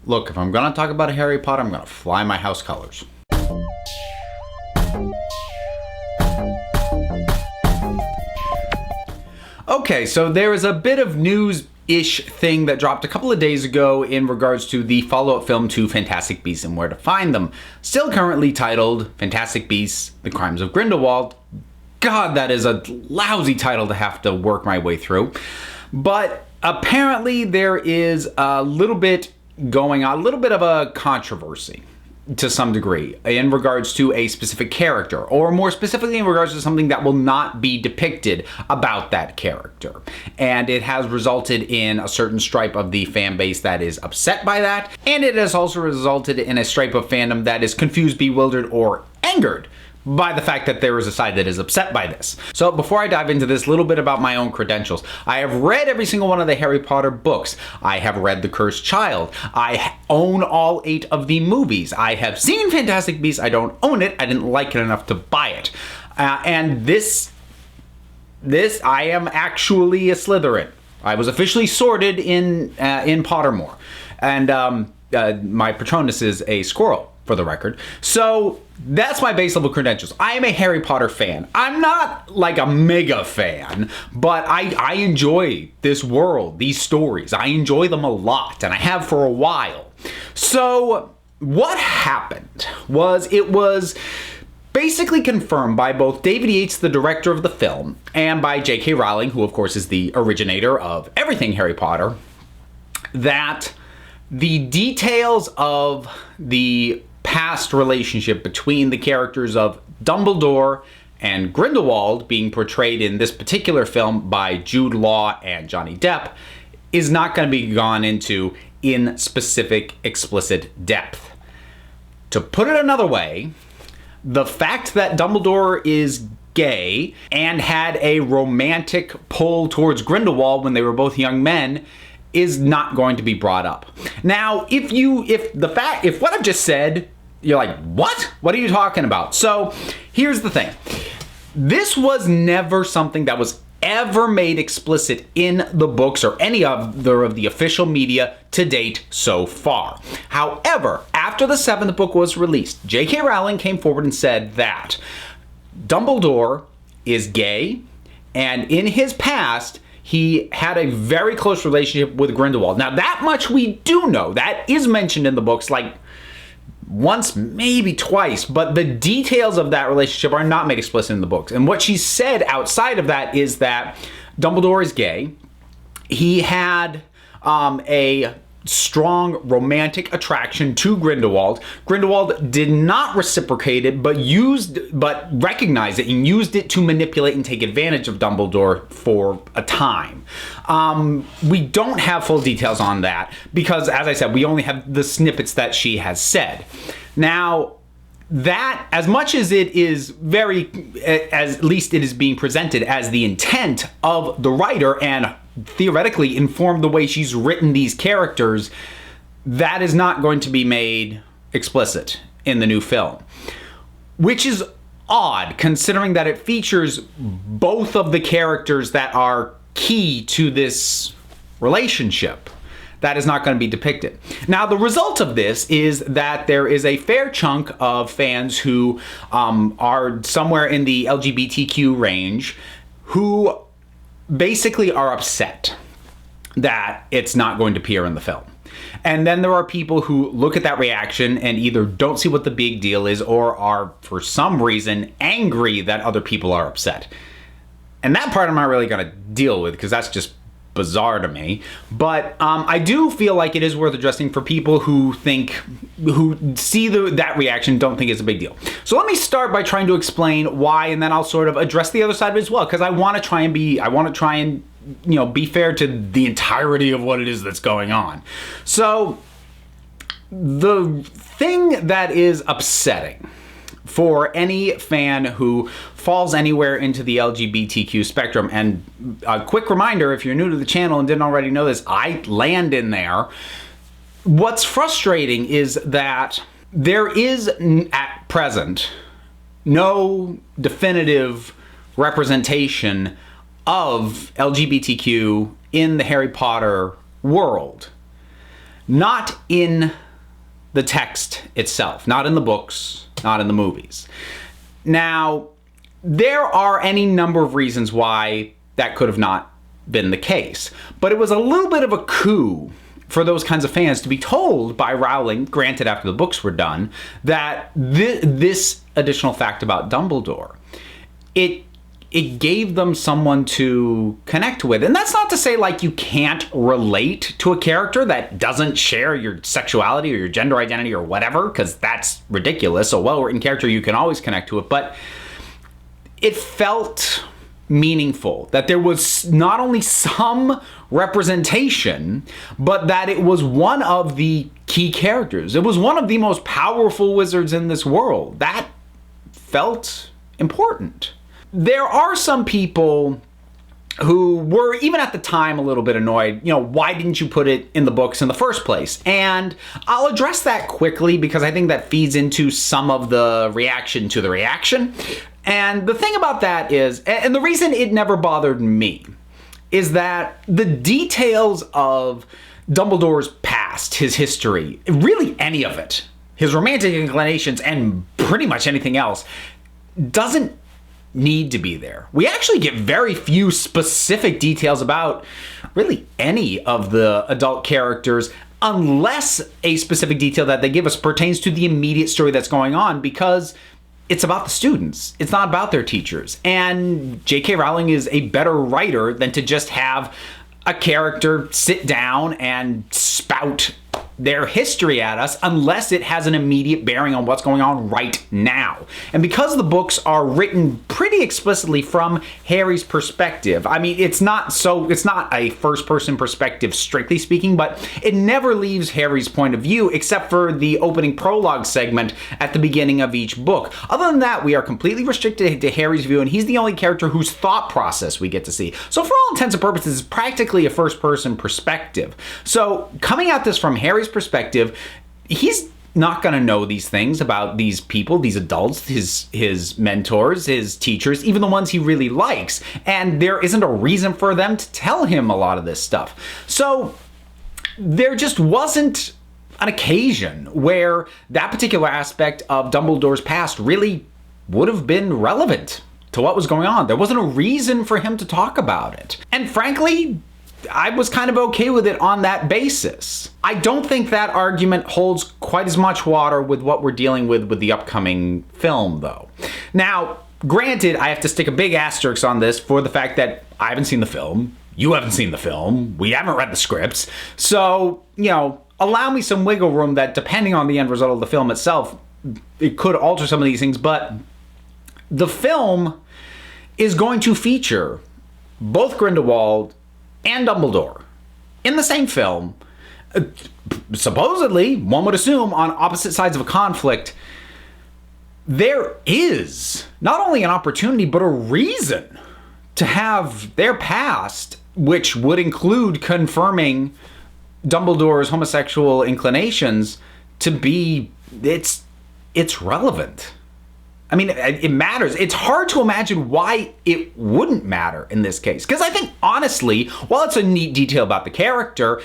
Look, if I'm gonna talk about Harry Potter, I'm gonna fly my house colors. Okay, so there is a bit of news-ish thing that dropped a couple of days ago in regards to the follow-up film to Fantastic Beasts and Where to Find Them. Still currently titled Fantastic Beasts: The Crimes of Grindelwald. God, that is a lousy title to have to work my way through. But apparently there is a little bit going on, a little bit of a controversy to some degree in regards to a specific character, or more specifically in regards to something that will not be depicted about that character. And it has resulted in a certain stripe of the fan base that is upset by that, and it has also resulted in a stripe of fandom that is confused, bewildered, or angered by the fact that there is a side that is upset by this. So before I dive into this, a little bit about my own credentials. I have read every single one of the Harry Potter books. I have read The Cursed Child. I own all 8 of the movies. I have seen Fantastic Beasts. I don't own it. I didn't like it enough to buy it. And this, I am actually a Slytherin. I was officially sorted in Pottermore. And my Patronus is a squirrel, for the record. So that's my base level credentials. I am a Harry Potter fan. I'm not like a mega fan, but I enjoy this world, these stories. I enjoy them a lot, and I have for a while. So what happened was, it was basically confirmed by both David Yates, the director of the film, and by J.K. Rowling, who of course is the originator of everything Harry Potter, that the details of the past relationship between the characters of Dumbledore and Grindelwald, being portrayed in this particular film by Jude Law and Johnny Depp, is not going to be gone into in specific, explicit depth. To put it another way, the fact that Dumbledore is gay and had a romantic pull towards Grindelwald when they were both young men is not going to be brought up. Now, if what I've just said, you're like, what? What are you talking about? So here's the thing. This was never something that was ever made explicit in the books or any of the official media to date so far. However, after the 7th book was released, J.K. Rowling came forward and said that Dumbledore is gay, and in his past, he had a very close relationship with Grindelwald. Now, that much we do know. That is mentioned in the books, like once, maybe twice, but the details of that relationship are not made explicit in the books. And what she said outside of that is that Dumbledore is gay. He had a strong romantic attraction to Grindelwald. Grindelwald did not reciprocate it, but recognized it and used it to manipulate and take advantage of Dumbledore for a time. We don't have full details on that because, as I said, we only have the snippets that she has said. Now, that, as much as it is at least it is being presented as the intent of the writer and theoretically informed the way she's written these characters, that is not going to be made explicit in the new film. Which is odd, considering that it features both of the characters that are key to this relationship. That is not going to be depicted. Now, the result of this is that there is a fair chunk of fans who are somewhere in the LGBTQ range who basically are upset that it's not going to appear in the film. And then there are people who look at that reaction and either don't see what the big deal is or are, for some reason, angry that other people are upset. And that part I'm not really going to deal with because that's just bizarre to me. But I do feel like it is worth addressing for people who see that reaction, don't think it's a big deal. So let me start by trying to explain why, and then I'll sort of address the other side of it as well, because I want to try and be fair to the entirety of what it is that's going on. So the thing that is upsetting for any fan who falls anywhere into the LGBTQ spectrum, and a quick reminder, if you're new to the channel and didn't already know this, I land in there. What's frustrating is that there is, at present, no definitive representation of LGBTQ in the Harry Potter world. not in the text itself, not in the books, not in the movies. Now, there are any number of reasons why that could have not been the case, but it was a little bit of a coup for those kinds of fans to be told by Rowling, granted after the books were done, that this additional fact about Dumbledore, it gave them someone to connect with. And that's not to say like you can't relate to a character that doesn't share your sexuality or your gender identity or whatever, because that's ridiculous. A well-written character, you can always connect to it. But it felt meaningful that there was not only some representation, but that it was one of the key characters. It was one of the most powerful wizards in this world. That felt important. There are some people who were, even at the time, a little bit annoyed, why didn't you put it in the books in the first place? And I'll address that quickly because I think that feeds into some of the reaction to the reaction. And the thing about that is, and the reason it never bothered me, is that the details of Dumbledore's past, his history, really any of it, his romantic inclinations, and pretty much anything else, doesn't need to be there. We actually get very few specific details about really any of the adult characters, unless a specific detail that they give us pertains to the immediate story that's going on, because it's about the students. It's not about their teachers. And J.K. Rowling is a better writer than to just have a character sit down and spout their history at us unless it has an immediate bearing on what's going on right now. And because the books are written pretty explicitly from Harry's perspective, I mean, it's not a first-person perspective strictly speaking, but it never leaves Harry's point of view except for the opening prologue segment at the beginning of each book. Other than that, we are completely restricted to Harry's view, and he's the only character whose thought process we get to see. So for all intents and purposes, it's practically a first-person perspective. So coming at this from Harry's perspective, he's not going to know these things about these people, these adults, his mentors, his teachers, even the ones he really likes. And there isn't a reason for them to tell him a lot of this stuff. So there just wasn't an occasion where that particular aspect of Dumbledore's past really would have been relevant to what was going on. There wasn't a reason for him to talk about it. And frankly, I was kind of okay with it on that basis. I don't think that argument holds quite as much water with what we're dealing with the upcoming film, though. Now, granted, I have to stick a big asterisk on this for the fact that I haven't seen the film, you haven't seen the film, we haven't read the scripts, so, allow me some wiggle room that depending on the end result of the film itself, it could alter some of these things, but the film is going to feature both Grindelwald and Dumbledore in the same film, supposedly, one would assume, on opposite sides of a conflict. There is not only an opportunity, but a reason to have their past, which would include confirming Dumbledore's homosexual inclinations, to be, it's relevant. I mean, it matters. It's hard to imagine why it wouldn't matter in this case. Because I think, honestly, while it's a neat detail about the character,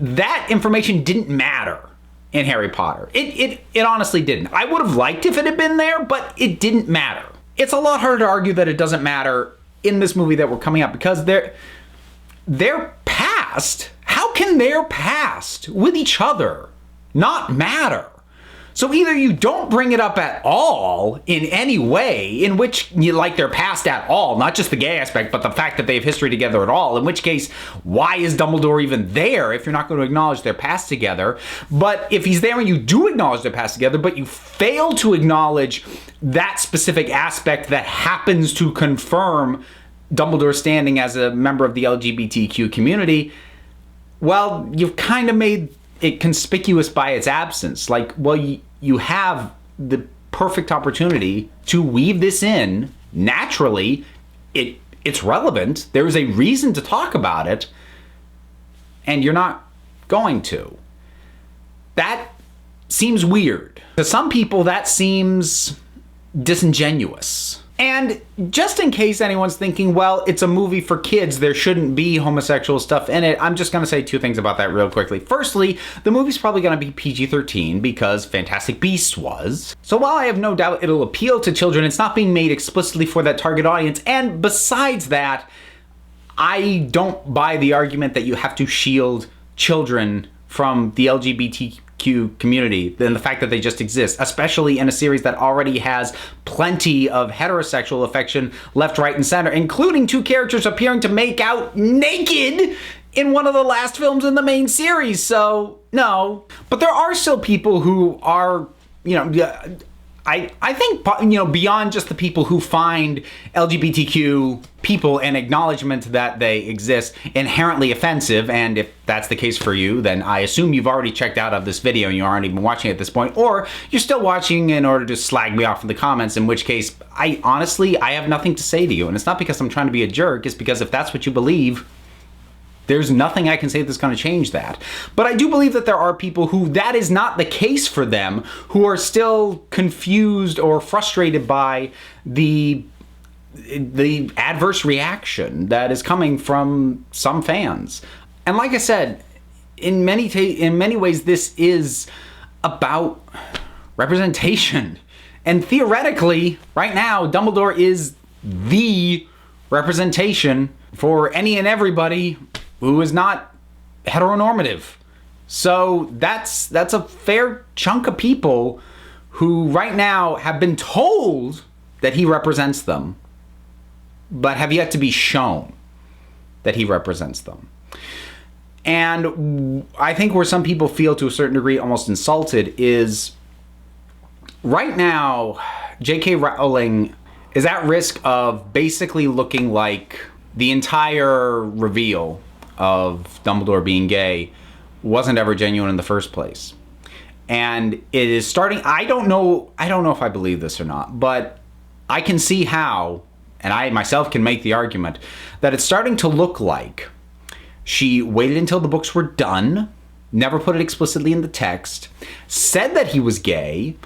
that information didn't matter in Harry Potter. It honestly didn't. I would have liked if it had been there, but it didn't matter. It's a lot harder to argue that it doesn't matter in this movie that we're coming up, because their past, how can their past with each other not matter? So either you don't bring it up at all in any way, in which you like their past at all, not just the gay aspect, but the fact that they have history together at all, in which case, why is Dumbledore even there if you're not going to acknowledge their past together? But if he's there and you do acknowledge their past together, but you fail to acknowledge that specific aspect that happens to confirm Dumbledore's standing as a member of the LGBTQ community, well, you've kind of made it conspicuous by its absence. Like, well, you have the perfect opportunity to weave this in naturally. It's relevant. There is a reason to talk about it, and you're not going to. That seems weird. To some people, that seems disingenuous. And just in case anyone's thinking, well, it's a movie for kids, there shouldn't be homosexual stuff in it, I'm just going to say two things about that real quickly. Firstly, the movie's probably going to be PG-13 because Fantastic Beasts was. So while I have no doubt it'll appeal to children, it's not being made explicitly for that target audience. And besides that, I don't buy the argument that you have to shield children from the LGBTQ community and the fact that they just exist, especially in a series that already has plenty of heterosexual affection left, right, and center, including two characters appearing to make out naked in one of the last films in the main series. So, no. But there are still people who are, I think, beyond just the people who find LGBTQ people and acknowledgement that they exist inherently offensive, and if that's the case for you, then I assume you've already checked out of this video and you aren't even watching at this point, or you're still watching in order to slag me off in the comments, in which case, I have nothing to say to you. And it's not because I'm trying to be a jerk, it's because if that's what you believe, there's nothing I can say that's going to change that. But I do believe that there are people who that is not the case for them, who are still confused or frustrated by the adverse reaction that is coming from some fans. And like I said, in many ways, this is about representation. And theoretically, right now, Dumbledore is the representation for any and everybody who is not heteronormative. So that's a fair chunk of people who right now have been told that he represents them, but have yet to be shown that he represents them. And I think where some people feel to a certain degree almost insulted is right now, J.K. Rowling is at risk of basically looking like the entire reveal of Dumbledore being gay wasn't ever genuine in the first place. And it is starting, I don't know if I believe this or not, but I can see how, and I myself can make the argument, that it's starting to look like she waited until the books were done, never put it explicitly in the text, said that he was gay,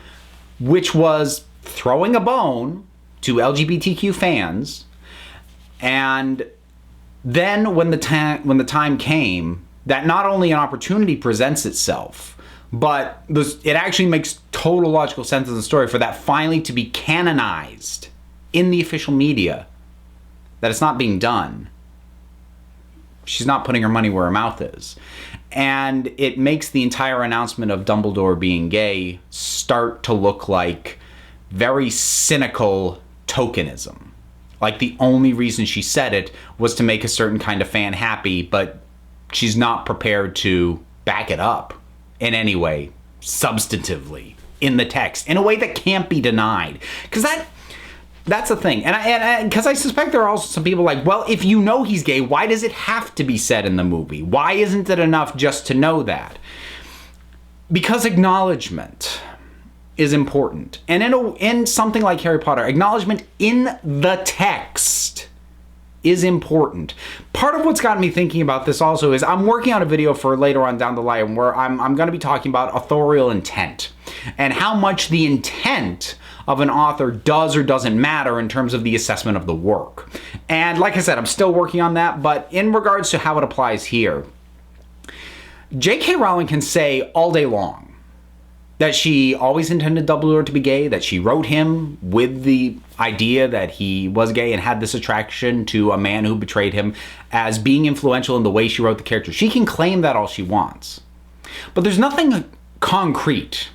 which was throwing a bone to LGBTQ fans, and then when the time came, that not only an opportunity presents itself, but it actually makes total logical sense of the story for that finally to be canonized in the official media, that it's not being done. She's not putting her money where her mouth is. And it makes the entire announcement of Dumbledore being gay start to look like very cynical tokenism. Like the only reason she said it was to make a certain kind of fan happy, but she's not prepared to back it up in any way, substantively, in the text, in a way that can't be denied. Because that's the thing. And because I suspect there are also some people like, well, if you know he's gay, why does it have to be said in the movie? Why isn't it enough just to know that? Because acknowledgement is important. And in something like Harry Potter, acknowledgement in the text is important. Part of what's gotten me thinking about this also is I'm working on a video for later on down the line where I'm going to be talking about authorial intent and how much the intent of an author does or doesn't matter in terms of the assessment of the work. And like I said, I'm still working on that, but in regards to how it applies here, J.K. Rowling can say all day long that she always intended Dumbledore to be gay, that she wrote him with the idea that he was gay and had this attraction to a man who betrayed him as being influential in the way she wrote the character. She can claim that all she wants. But there's nothing concrete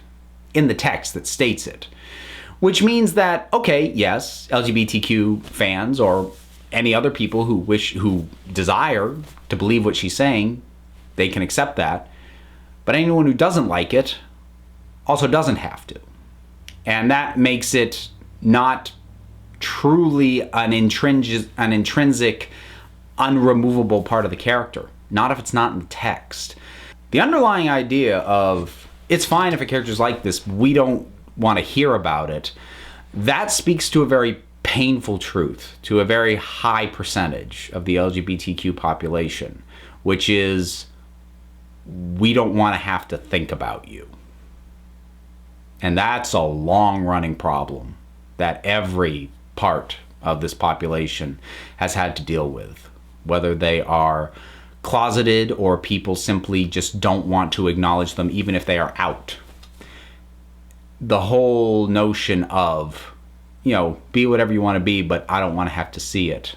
in the text that states it. Which means that, okay, yes, LGBTQ fans or any other people who desire to believe what she's saying, they can accept that. But anyone who doesn't like it also doesn't have to. And that makes it not truly an intrinsic, unremovable part of the character. Not if it's not in the text. The underlying idea of, it's fine if a character's like this, we don't want to hear about it, that speaks to a very painful truth, to a very high percentage of the LGBTQ population, which is, we don't want to have to think about you. And that's a long-running problem that every part of this population has had to deal with, whether they are closeted or people simply just don't want to acknowledge them even if they are out. The whole notion of, be whatever you want to be, but I don't want to have to see it,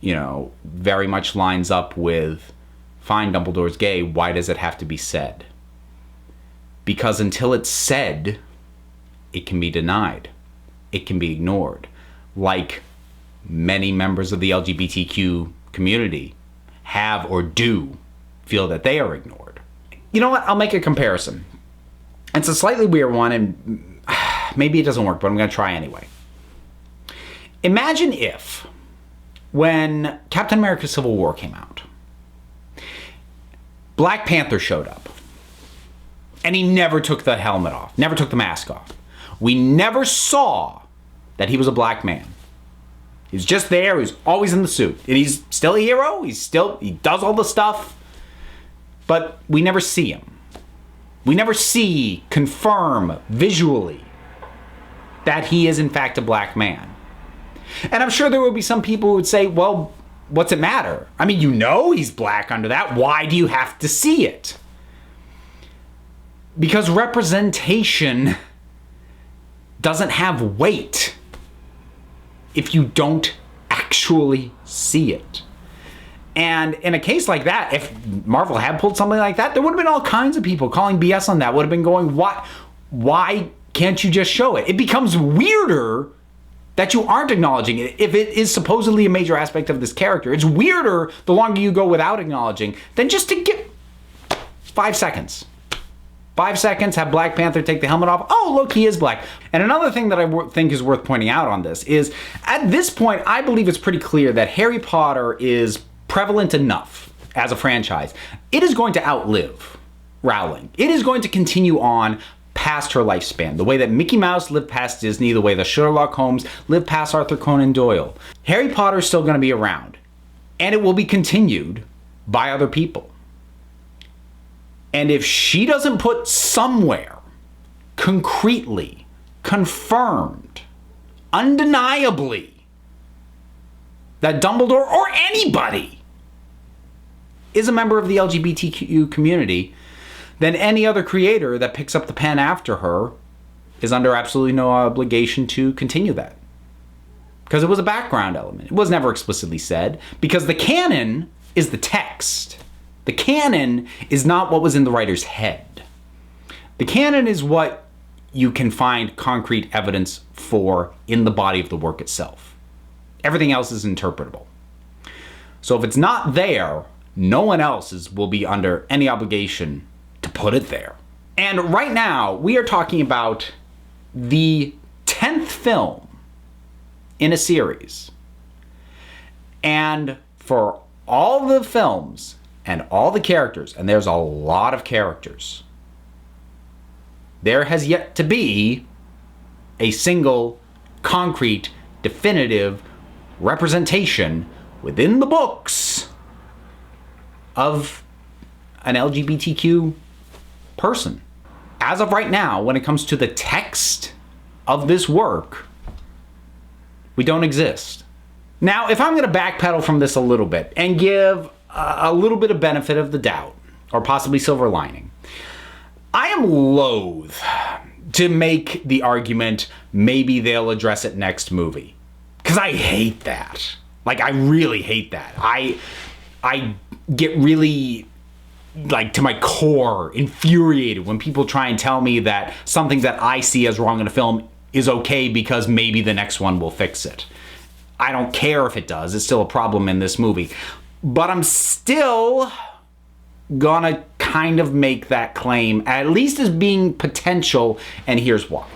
very much lines up with, fine, Dumbledore's gay, why does it have to be said? Because until it's said, it can be denied. It can be ignored. Like many members of the LGBTQ community have or do feel that they are ignored. You know what? I'll make a comparison. It's a slightly weird one, and maybe it doesn't work, but I'm going to try anyway. Imagine if, when Captain America Civil War came out, Black Panther showed up, and he never took the helmet off, never took the mask off. We never saw that he was a black man. He's just there, he's always in the suit. And he's still a hero, he does all the stuff, but we never see him. We never confirm visually that he is in fact a black man. And I'm sure there will be some people who would say, well, what's it matter? I mean, he's black under that. Why do you have to see it? Because representation doesn't have weight if you don't actually see it. And in a case like that, if Marvel had pulled something like that, there would have been all kinds of people calling BS on that, would have been going, why can't you just show it? It becomes weirder that you aren't acknowledging it if it is supposedly a major aspect of this character. It's weirder the longer you go without acknowledging than just to get 5 seconds. 5 seconds, have Black Panther take the helmet off. Oh, look, he is black. And another thing that I think is worth pointing out on this is, at this point, I believe it's pretty clear that Harry Potter is prevalent enough as a franchise. It is going to outlive Rowling. It is going to continue on past her lifespan. The way that Mickey Mouse lived past Disney, the way that Sherlock Holmes lived past Arthur Conan Doyle. Harry Potter is still going to be around. And it will be continued by other people. And if she doesn't put somewhere concretely, confirmed, undeniably, that Dumbledore or anybody is a member of the LGBTQ community, then any other creator that picks up the pen after her is under absolutely no obligation to continue that. Because it was a background element. It was never explicitly said, because the canon is the text. The canon is not what was in the writer's head. The canon is what you can find concrete evidence for in the body of the work itself. Everything else is interpretable. So if it's not there, no one else will be under any obligation to put it there. And right now, we are talking about the 10th film in a series. And for all the films and all the characters, and there's a lot of characters, there has yet to be a single, concrete, definitive representation within the books of an LGBTQ person. As of right now, when it comes to the text of this work, we don't exist. Now, if I'm going to backpedal from this a little bit and give a little bit of benefit of the doubt, or possibly silver lining, I am loath to make the argument maybe they'll address it next movie. Because I hate that. Like, I really hate that. I get really, like, to my core, infuriated when people try and tell me that something that I see as wrong in a film is okay because maybe the next one will fix it. I don't care if it does. It's still a problem in this movie. But I'm still gonna kind of make that claim, at least as being potential, and here's why.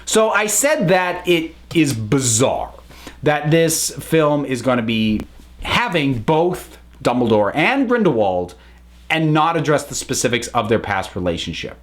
So I said that it is bizarre that this film is going to be having both Dumbledore and Grindelwald and not address the specifics of their past relationship.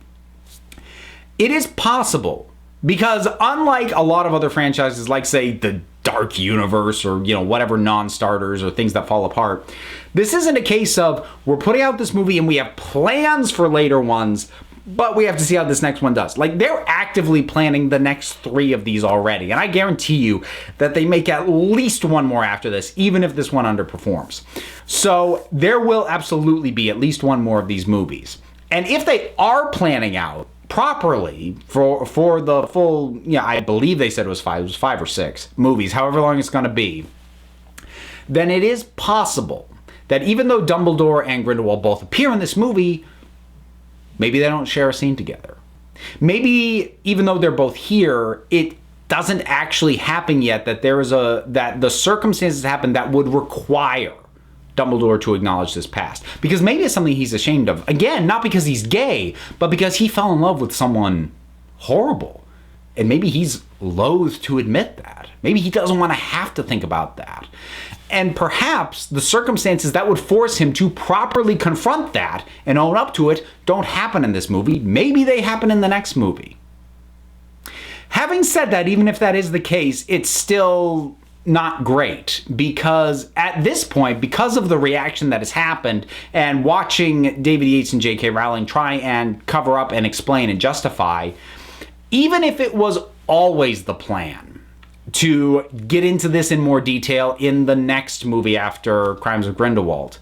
It is possible, because unlike a lot of other franchises, like, say, the Dark Universe or, whatever non-starters or things that fall apart, this isn't a case of we're putting out this movie and we have plans for later ones, But we have to see how this next one does. Like, they're actively planning the next 3 of these already. And I guarantee you that they make at least one more after this, even if this one underperforms. So there will absolutely be at least one more of these movies. And if they are planning out properly for the full, I believe they said it was 5 or 6 movies, however long it's going to be, then it is possible that even though Dumbledore and Grindelwald both appear in this movie, maybe they don't share a scene together. Maybe even though they're both here, it doesn't actually happen yet that that the circumstances happen that would require Dumbledore to acknowledge this past. Because maybe it's something he's ashamed of. Again, not because he's gay, but because he fell in love with someone horrible. And maybe he's loath to admit that. Maybe he doesn't want to have to think about that. And perhaps the circumstances that would force him to properly confront that and own up to it don't happen in this movie. Maybe they happen in the next movie. Having said that, even if that is the case, it's still not great, because at this point, because of the reaction that has happened and watching David Yates and J.K. Rowling try and cover up and explain and justify, even if it was always the plan to get into this in more detail in the next movie after Crimes of Grindelwald,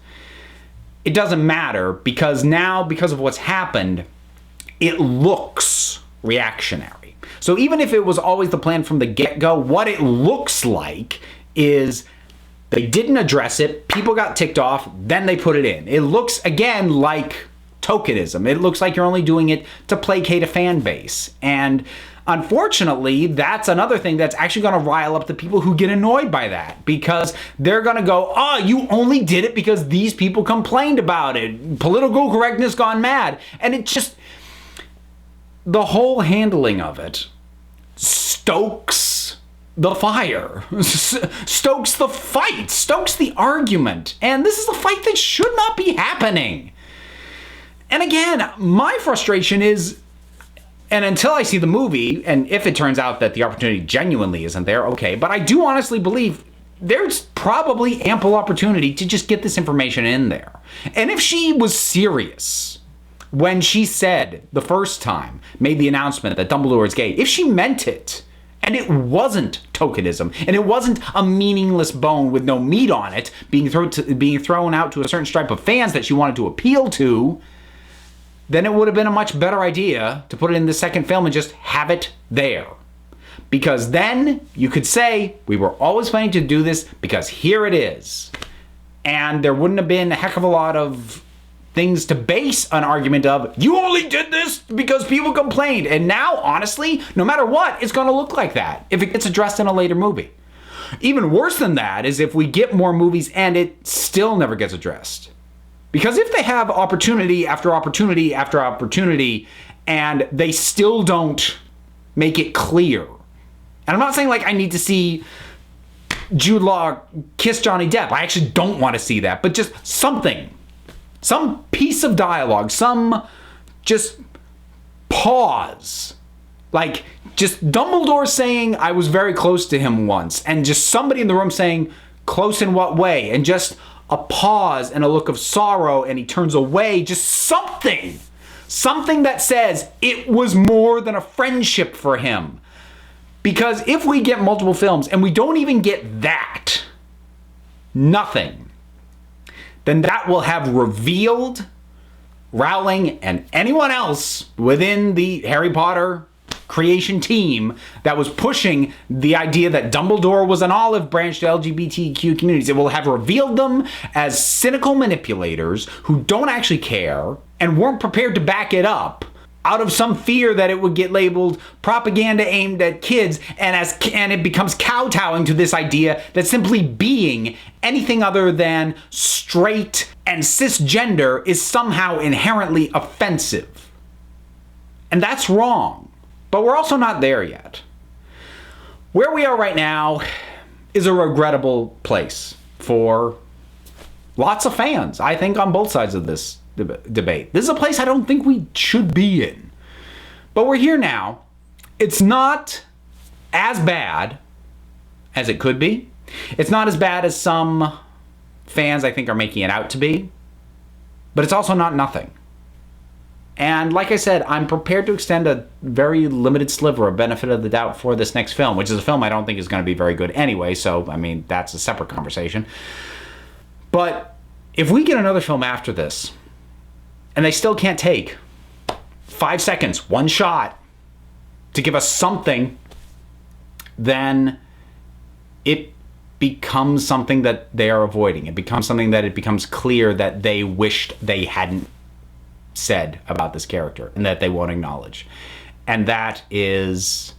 it doesn't matter, because now, because of what's happened, it looks reactionary. So even if it was always the plan from the get-go, what it looks like is they didn't address it, people got ticked off, then they put it in. It looks, again, like tokenism. It looks like you're only doing it to placate a fan base. And unfortunately, that's another thing that's actually going to rile up the people who get annoyed by that, because they're going to go, oh, you only did it because these people complained about it. Political correctness gone mad. And it just, the whole handling of it stokes the fire, stokes the fight, stokes the argument. And this is a fight that should not be happening. And again, my frustration is, and until I see the movie, and if it turns out that the opportunity genuinely isn't there, okay, but I do honestly believe there's probably ample opportunity to just get this information in there. And if she was serious when she said the first time, made the announcement that Dumbledore is gay, if she meant it, and it wasn't tokenism, and it wasn't a meaningless bone with no meat on it being thrown out to a certain stripe of fans that she wanted to appeal to, then it would have been a much better idea to put it in the second film and just have it there. Because then you could say, we were always planning to do this because here it is. And there wouldn't have been a heck of a lot of things to base an argument of, you only did this because people complained. And now, honestly, no matter what, it's going to look like that if it gets addressed in a later movie. Even worse than that is if we get more movies and it still never gets addressed. Because if they have opportunity after opportunity after opportunity and they still don't make it clear, and I'm not saying like I need to see Jude Law kiss Johnny Depp. I actually don't want to see that, but just something. Some piece of dialogue, some just pause. Like just Dumbledore saying I was very close to him once, and just somebody in the room saying close in what way, and just a pause and a look of sorrow and he turns away, just something that says it was more than a friendship for him. Because if we get multiple films and we don't even get that, nothing, then that will have revealed Rowling and anyone else within the Harry Potter creation team that was pushing the idea that Dumbledore was an olive branch to LGBTQ communities. It will have revealed them as cynical manipulators who don't actually care and weren't prepared to back it up out of some fear that it would get labeled propaganda aimed at kids, and it becomes kowtowing to this idea that simply being anything other than straight and cisgender is somehow inherently offensive. And that's wrong. But we're also not there yet. Where we are right now is a regrettable place for lots of fans, I think, on both sides of this debate. This is a place I don't think we should be in. But we're here now. It's not as bad as it could be. It's not as bad as some fans, I think, are making it out to be. But it's also not nothing. And like I said, I'm prepared to extend a very limited sliver of benefit of the doubt for this next film, which is a film I don't think is going to be very good anyway, so, I mean, that's a separate conversation. But if we get another film after this, and they still can't take 5 seconds, one shot, to give us something, then it becomes something that they are avoiding. It becomes something that it becomes clear that they wished they hadn't said about this character and that they won't acknowledge. And that is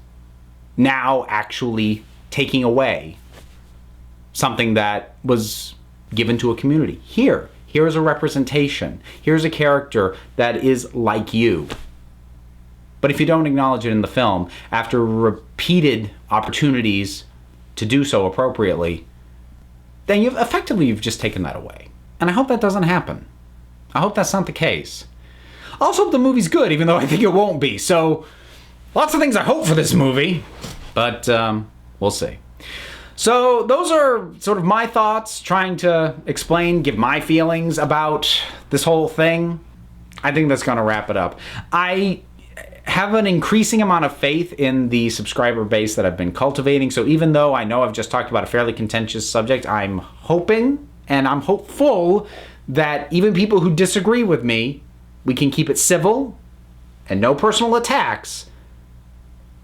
now actually taking away something that was given to a community. Here's a representation. Here's a character that is like you. But if you don't acknowledge it in the film, after repeated opportunities to do so appropriately, then you've just taken that away. And I hope that doesn't happen. I hope that's not the case. I also hope the movie's good, even though I think it won't be. So, lots of things I hope for this movie, but we'll see. So, those are sort of my thoughts, trying to explain, give my feelings about this whole thing. I think that's going to wrap it up. I have an increasing amount of faith in the subscriber base that I've been cultivating. So even though I know I've just talked about a fairly contentious subject, I'm hoping and I'm hopeful that even people who disagree with me, we can keep it civil and no personal attacks.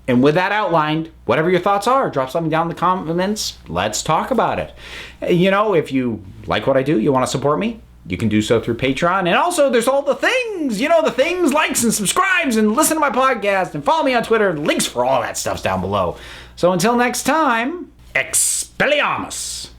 And with that outlined, whatever your thoughts are, drop something down in the comments. Let's talk about it. You know, if you like what I do, you want to support me, you can do so through Patreon. And also, there's all the things, likes and subscribes and listen to my podcast and follow me on Twitter. Links for all that stuff's down below. So until next time, Expelliarmus!